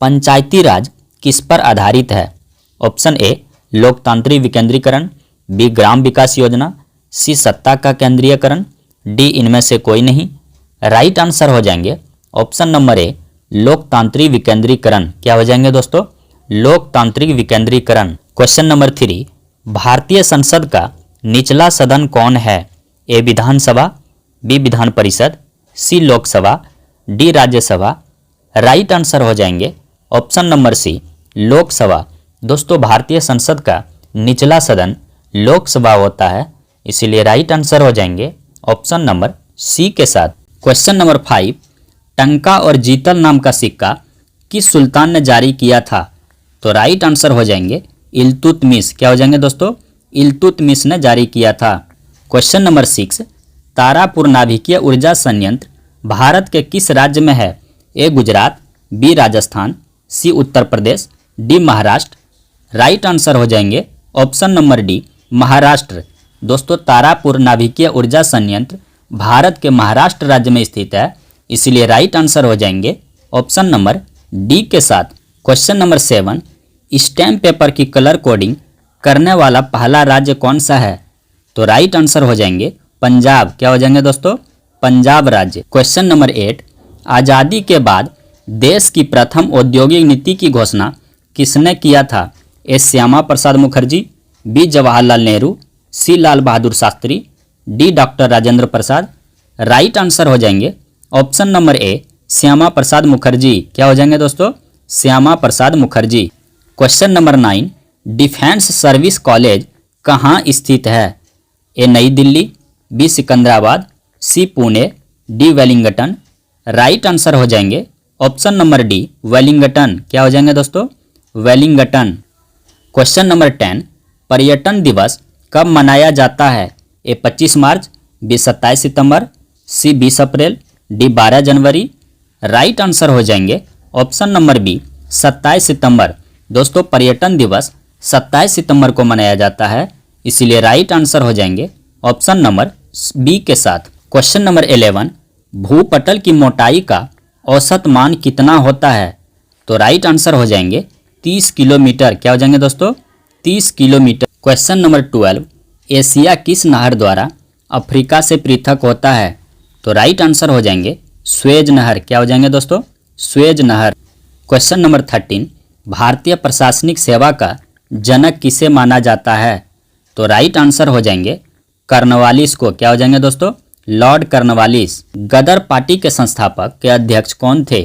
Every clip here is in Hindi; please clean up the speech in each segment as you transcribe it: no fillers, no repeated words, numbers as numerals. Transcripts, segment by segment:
पंचायती राज किस पर आधारित है? ऑप्शन ए लोकतांत्रिक विकेंद्रीकरण, बी ग्राम विकास योजना, सी सत्ता का केंद्रीयकरण, डी इनमें से कोई नहीं। राइट आंसर हो जाएंगे ऑप्शन नंबर ए लोकतांत्रिक विकेंद्रीकरण। क्या हो जाएंगे दोस्तों? लोकतांत्रिक विकेंद्रीकरण। क्वेश्चन नंबर 3, भारतीय संसद का निचला सदन कौन है? ए विधानसभा, B Vidhan Parishad, C Lok Sabha, D Rajya Sabha. Right answer हो जाएंगे ऑप्शन नंबर सी लोकसभा। दोस्तों भारतीय संसद का निचला सदन लोकसभा होता है, इसीलिए राइट आंसर हो जाएंगे ऑप्शन नंबर सी के साथ। क्वेश्चन नंबर 5, टंका और जीतल नाम का सिक्का किस सुल्तान ने जारी किया था? तो राइट आंसर हो जाएंगे इल्तुतमिश। क्या हो जाएंगे दोस्तों? इल्तुतमिश ने जारी किया था। क्वेश्चन नंबर 6, तारापुर नाभिकीय ऊर्जा संयंत्र भारत के किस राज्य में है? ए गुजरात, बी राजस्थान, सी Uttar Pradesh, D Maharashtra. Right answer हो जाएंगे ऑप्शन नंबर डी महाराष्ट्र। दोस्तों तारापुर नाभिकीय ऊर्जा संयंत्र भारत के महाराष्ट्र राज्य में स्थित है, इसलिए राइट आंसर हो जाएंगे ऑप्शन नंबर डी के साथ। क्वेश्चन नंबर 7, स्टैम्प पेपर की कलर कोडिंग करने वाला पहला राज्य कौन सा है? तो राइट आंसर हो जाएंगे पंजाब। क्या हो जाएंगे दोस्तों? पंजाब राज्य। क्वेश्चन नंबर 8, आज़ादी के बाद देश की प्रथम औद्योगिक नीति की घोषणा किसने किया था? A Shyama Prasad Mukherjee, B Jawaharlal Nehru, C Lal Bahadur Shastri, D doctor Rajendra Prasad. Right answer हो जाएंगे option number A Shyama Prasad Mukherjee. क्या हो जाएंगे दोस्तों? Shyama Prasad Mukherjee. Question number 9, defence service college कहाँ स्थित है? A Nai Delhi, B Secunderabad, C Pune, D Wellington. Right answer हो जाएंगे ऑप्शन नंबर डी वेलिंगटन। क्या हो जाएंगे दोस्तों? वेलिंगटन। क्वेश्चन नंबर 10, पर्यटन दिवस कब मनाया जाता है? ए 25 मार्च, बी 27 सितंबर, सी 20 अप्रैल, डी 12 जनवरी। राइट आंसर हो जाएंगे ऑप्शन नंबर बी 27 सितंबर। दोस्तों पर्यटन दिवस 27 सितंबर को मनाया जाता है, इसीलिए राइट आंसर हो जाएंगे ऑप्शन नंबर बी के साथ। क्वेश्चन नंबर 11, भूपटल की मोटाई का औसत मान कितना होता है? तो राइट आंसर हो जाएंगे 30 किलोमीटर। क्या हो जाएंगे दोस्तों? 30 किलोमीटर। क्वेश्चन नंबर 12, एशिया किस नहर द्वारा अफ्रीका से पृथक होता है? तो राइट आंसर हो जाएंगे स्वेज नहर। क्या हो जाएंगे दोस्तों? स्वेज नहर। क्वेश्चन नंबर 13, भारतीय प्रशासनिक सेवा का जनक किसे माना जाता है? तो राइट आंसर हो जाएंगे कर्नवालिस को। क्या हो जाएंगे दोस्तों? Lord Cornwallis. गदर पार्टी के संस्थापक के अध्यक्ष कौन थे?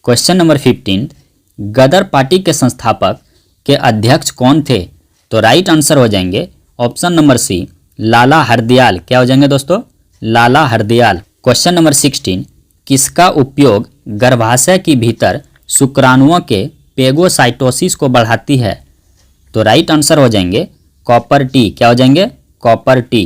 क्वेश्चन नंबर 15, गदर पार्टी के संस्थापक के अध्यक्ष कौन थे? तो राइट आंसर हो जाएंगे ऑप्शन नंबर सी लाला हरदयाल। क्या हो जाएंगे दोस्तों? लाला हरदयाल। क्वेश्चन नंबर 16, किसका उपयोग गर्भाशय के भीतर शुक्राणुओं के पेगोसाइटोसिस को बढ़ाती है? तो राइट आंसर हो जाएंगे कॉपर टी। क्या हो जाएंगे? Copper T.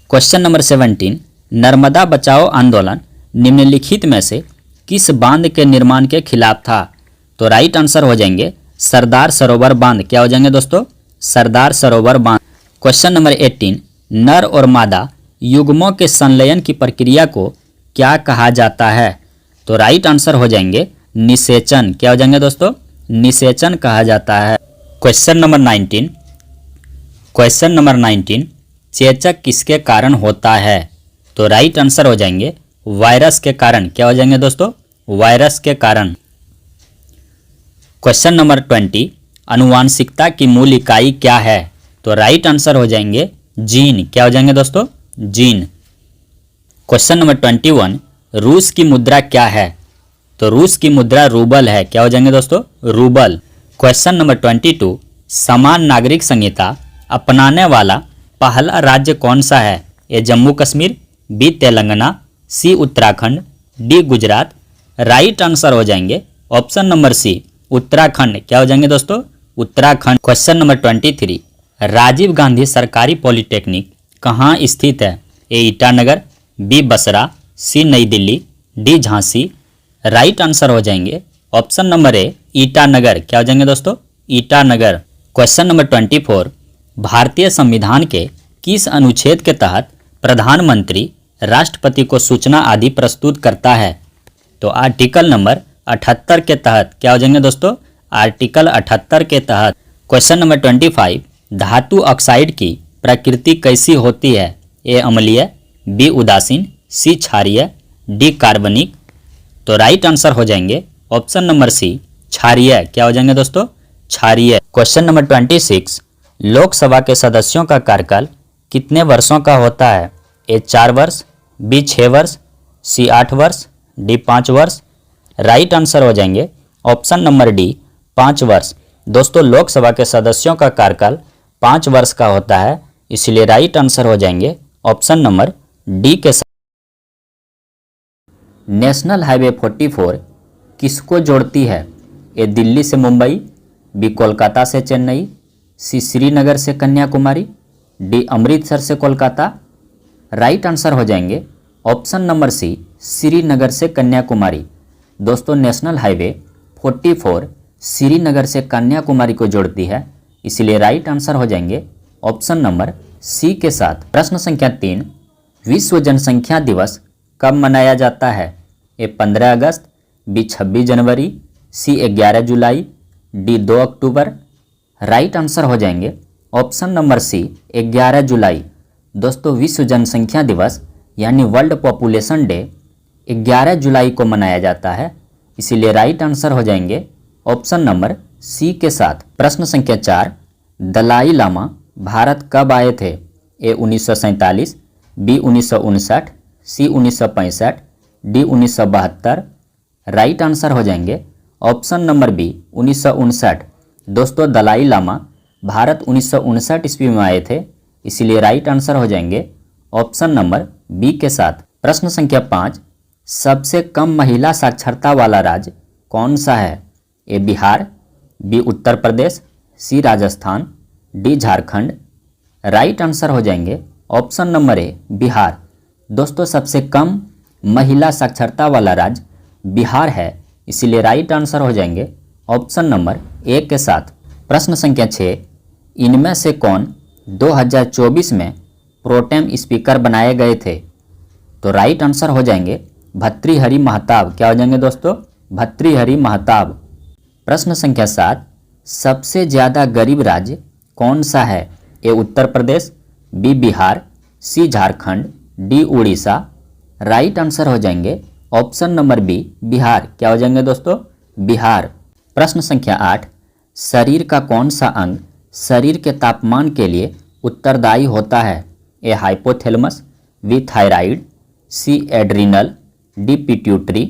Question number 17, Narmada बचाओ आंदोलन निम्नलिखित में से किस बांध के निर्माण के खिलाफ था? तो राइट आंसर हो जाएंगे सरदार सरोवर बांध। क्या हो जाएंगे दोस्तों? सरदार सरोवर बांध। क्वेश्चन नंबर 18, नर और मादा युग्मों के संलयन की प्रक्रिया को क्या कहा जाता है? तो राइट आंसर हो जाएंगे निषेचन। क्या हो जाएंगे दोस्तों? निषेचन कहा जाता है। क्वेश्चन नंबर 19, चेचक किसके कारण होता है? तो राइट आंसर हो जाएंगे वायरस के कारण। क्या हो जाएंगे दोस्तों? वायरस के कारण। क्वेश्चन नंबर 20, आनुवांशिकता की मूल इकाई क्या है? तो राइट आंसर हो जाएंगे जीन। क्या हो जाएंगे दोस्तों? जीन। क्वेश्चन नंबर 21, रूस की मुद्रा क्या है? तो रूस की मुद्रा रूबल है। क्या हो जाएंगे दोस्तों? रूबल। क्वेश्चन नंबर 22, समान नागरिक संहिता अपनाने वाला पहला राज्य कौन सा है? A Jammu Kashmir, B Telangana, C Uttarakhand, D Gujarat. Right answer हो जाएंगे ऑप्शन नंबर सी उत्तराखंड। क्या हो जाएंगे दोस्तों? उत्तराखंड। क्वेश्चन नंबर 23, राजीव गांधी सरकारी पॉलिटेक्निक कहाँ स्थित है? ए ईटानगर, बी बसरा, सी नई Delhi, D Jhansi. Right answer हो जाएंगे ऑप्शन नंबर ए ईटानगर। क्या हो जाएंगे दोस्तों? ईटानगर। क्वेश्चन नंबर 24, भारतीय संविधान के किस अनुच्छेद के तहत प्रधानमंत्री राष्ट्रपति को सूचना आदि प्रस्तुत करता है? तो आर्टिकल नंबर 78 के तहत। क्या हो जाएंगे दोस्तों? आर्टिकल 78 के तहत। क्वेश्चन नंबर 25, धातु ऑक्साइड की प्रकृति कैसी होती है? ए अम्लीय, बी उदासीन, सी क्षारीय, डी कार्बनिक। तो राइट आंसर हो जाएंगे ऑप्शन नंबर सी क्षारीय। क्या हो जाएंगे दोस्तों? क्षारीय। क्वेश्चन नंबर 26, लोकसभा के सदस्यों का कार्यकाल कितने वर्षों का होता है? ए 4 वर्ष, बी 6 वर्ष, सी 8 वर्ष, डी 5 वर्ष। राइट आंसर हो जाएंगे ऑप्शन नंबर डी 5 वर्ष। दोस्तों लोकसभा के सदस्यों का कार्यकाल 5 वर्ष का होता है, इसलिए राइट आंसर हो जाएंगे ऑप्शन नंबर डी के साथ। नेशनल हाईवे 44 किसको जोड़ती है? ए दिल्ली से मुंबई, बी कोलकाता से चेन्नई, सी श्रीनगर से कन्याकुमारी, डी अमृतसर से कोलकाता। राइट आंसर हो जाएंगे ऑप्शन नंबर सी श्रीनगर से कन्याकुमारी। दोस्तों नेशनल हाईवे 44 श्रीनगर से कन्याकुमारी को जोड़ती है, इसलिए राइट आंसर हो जाएंगे ऑप्शन नंबर सी के साथ। प्रश्न संख्या 3, विश्व जनसंख्या दिवस कब मनाया जाता है? ए 15 अगस्त, बी 26 जनवरी, सी 11 जुलाई, डी 2 अक्टूबर। राइट आंसर हो जाएंगे ऑप्शन नंबर सी 11 जुलाई। दोस्तों विश्व जनसंख्या दिवस यानी वर्ल्ड पॉपुलेशन डे 11 जुलाई को मनाया जाता है, इसीलिए राइट आंसर हो जाएंगे ऑप्शन नंबर सी के साथ। प्रश्न संख्या 4, दलाई लामा भारत कब आए थे? ए 1947, बी 1959, सी 1965, डी 1972। राइट आंसर हो जाएंगे ऑप्शन नंबर बी 1959। दोस्तों दलाई लामा भारत 1959 ईस्वी में आए थे, इसीलिए राइट आंसर हो जाएंगे ऑप्शन नंबर बी के साथ। प्रश्न संख्या 5, सबसे कम महिला साक्षरता वाला राज्य कौन सा है? A Bihar, B Uttar Pradesh, C Rajasthan, D Jharkhand. Right answer हो जाएंगे ऑप्शन नंबर ए बिहार। दोस्तों सबसे कम महिला साक्षरता वाला राज्य बिहार है, इसीलिए राइट आंसर हो जाएंगे ऑप्शन नंबर ए के साथ। प्रश्न संख्या 6, इनमें से कौन 2024 में प्रोटेम स्पीकर बनाए गए थे? तो राइट आंसर हो जाएंगे भर्तृहरि महताब। क्या हो जाएंगे दोस्तों? भर्तृहरि महताब। प्रश्न संख्या 7, सबसे ज़्यादा गरीब राज्य कौन सा है? A Uttar Pradesh, B Bihar, C Jharkhand, D Orissa. Right answer हो जाएंगे ऑप्शन नंबर बी बिहार। क्या हो जाएंगे दोस्तों? बिहार। प्रश्न संख्या 8, शरीर का कौन सा अंग शरीर के तापमान के लिए उत्तरदायी होता है? A hypothalamus, B thyroid, C adrenal, D pituitary.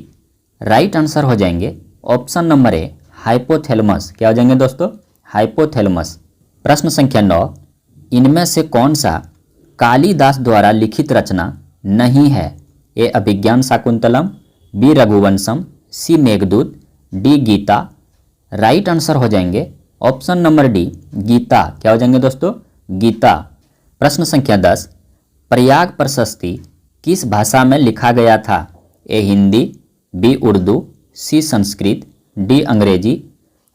Right answer हो जाएंगे ऑप्शन नंबर ए हाइपोथैलेमस। क्या हो जाएंगे दोस्तों? हाइपोथैलेमस। प्रश्न संख्या 9, इनमें से कौन सा कालिदास द्वारा लिखित रचना नहीं है? A Abhijnana Shakuntalam, B Raghuvamsham, C Meghdoot, D Gita. Right answer हो जाएंगे ऑप्शन नंबर डी गीता। क्या हो जाएंगे दोस्तों? गीता। प्रश्न संख्या 10, प्रयाग प्रशस्ति किस भाषा में लिखा गया था? ए हिंदी, बी उर्दू, सी संस्कृत, डी अंग्रेजी।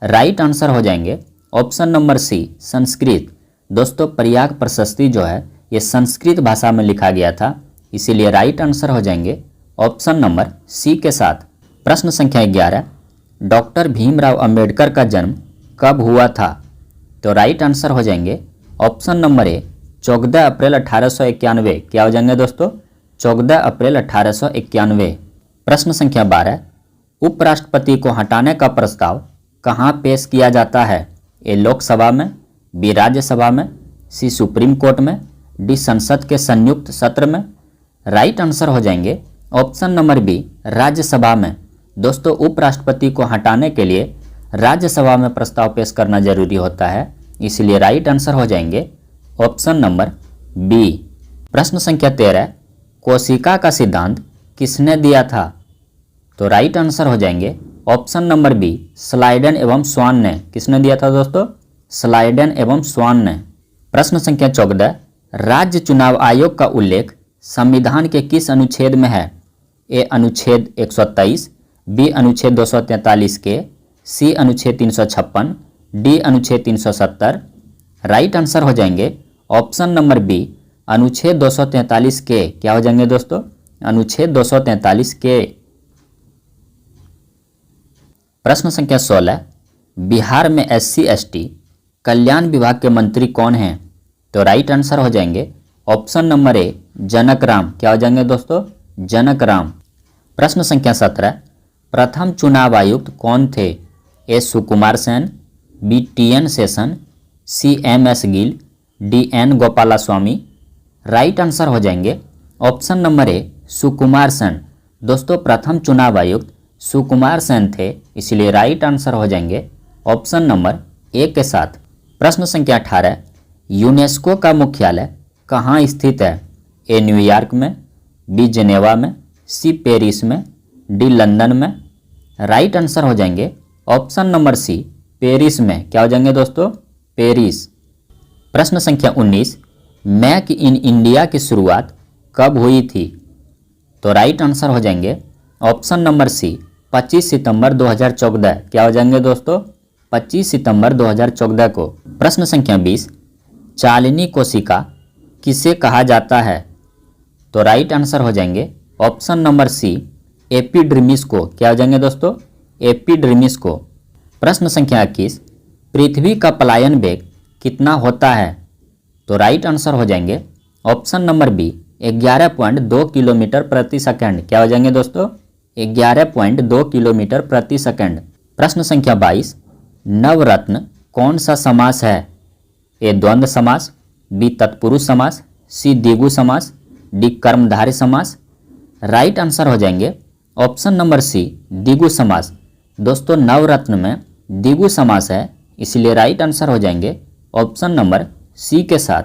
राइट आंसर हो जाएंगे ऑप्शन नंबर सी संस्कृत। दोस्तों प्रयाग प्रशस्ति जो है ये संस्कृत भाषा में लिखा गया था, इसीलिए राइट आंसर हो जाएंगे ऑप्शन नंबर सी के साथ। प्रश्न संख्या 11, डॉक्टर भीमराव अंबेडकर का जन्म कब हुआ था? तो राइट आंसर हो जाएंगे ऑप्शन नंबर ए 14 अप्रैल 1891। क्या हो जाएंगे दोस्तों? 14 अप्रैल 1891। प्रश्न संख्या 12, उपराष्ट्रपति को हटाने का प्रस्ताव कहाँ पेश किया जाता है? ए लोकसभा में, बी राज्यसभा में, सी सुप्रीम कोर्ट में, डी संसद के संयुक्त सत्र में। राइट आंसर हो जाएंगे ऑप्शन नंबर बी राज्यसभा में। दोस्तों उपराष्ट्रपति को हटाने के लिए राज्यसभा में प्रस्ताव पेश करना जरूरी होता है, इसलिए राइट आंसर हो जाएंगे ऑप्शन नंबर बी। प्रश्न संख्या 13, कोशिका का सिद्धांत किसने दिया था? तो राइट आंसर हो जाएंगे ऑप्शन नंबर बी स्लाइडेन एवं स्वान ने। किसने दिया था दोस्तों? स्लाइडेन एवं स्वान ने। प्रश्न संख्या 14, राज्य चुनाव आयोग का उल्लेख संविधान के किस अनुच्छेद में है? ए अनुच्छेद 123, बी अनुच्छेद 243 के, सी अनुच्छेद 356, डी अनुच्छेद 370। राइट आंसर हो जाएंगे ऑप्शन नंबर बी अनुच्छेद 243 के क्या हो जाएंगे दोस्तों, अनुच्छेद 243 के। प्रश्न संख्या 16, बिहार में SC/ST कल्याण विभाग के मंत्री कौन हैं? तो राइट आंसर हो जाएंगे ऑप्शन नंबर ए जनक राम। क्या हो जाएंगे दोस्तों, जनक राम। प्रश्न संख्या 17, प्रथम चुनाव आयुक्त कौन थे? A Sukumar Sen, B TN Seshan, C MS Gill, DN Gopalaswami. Right answer हो जाएंगे option number A Sukumar Sen. दोस्तों प्रथम चुनाव आयुक्त सुकुमार सेन थे, इसलिए राइट आंसर हो जाएंगे ऑप्शन नंबर ए के साथ। प्रश्न संख्या 18, यूनेस्को का मुख्यालय कहाँ स्थित है? ए न्यूयॉर्क में, बी जेनेवा में, सी पेरिस में, डी लंदन में। राइट आंसर हो जाएंगे ऑप्शन नंबर सी पेरिस में। क्या हो जाएंगे दोस्तों, पेरिस। प्रश्न संख्या 19, मेक इन इंडिया की शुरुआत कब हुई थी? तो राइट आंसर हो जाएंगे ऑप्शन नंबर सी 25 सितंबर 2014। क्या हो जाएंगे दोस्तों, 25 सितंबर 2014 को। प्रश्न संख्या 20, चालिनी कोशिका किसे कहा जाता है? तो राइट आंसर हो जाएंगे ऑप्शन नंबर सी एपिडर्मिस को। क्या हो जाएंगे दोस्तों, एपिडर्मिस को। प्रश्न संख्या 21, पृथ्वी का पलायन वेग कितना होता है? तो राइट आंसर हो जाएंगे ऑप्शन नंबर बी 11.2 किलोमीटर प्रति सेकंड। क्या हो जाएंगे दोस्तों, 11.2 किलोमीटर प्रति सेकंड। प्रश्न संख्या 22, नवरत्न कौन सा समास है? ए द्वंद्व समास, बी तत्पुरुष समास, सी द्विगु समास, डी कर्मधारय समास। राइट आंसर हो जाएंगे ऑप्शन नंबर सी द्विगु समास। दोस्तों नवरत्न में द्विगु समास है, इसलिए राइट आंसर हो जाएंगे ऑप्शन नंबर सी के साथ।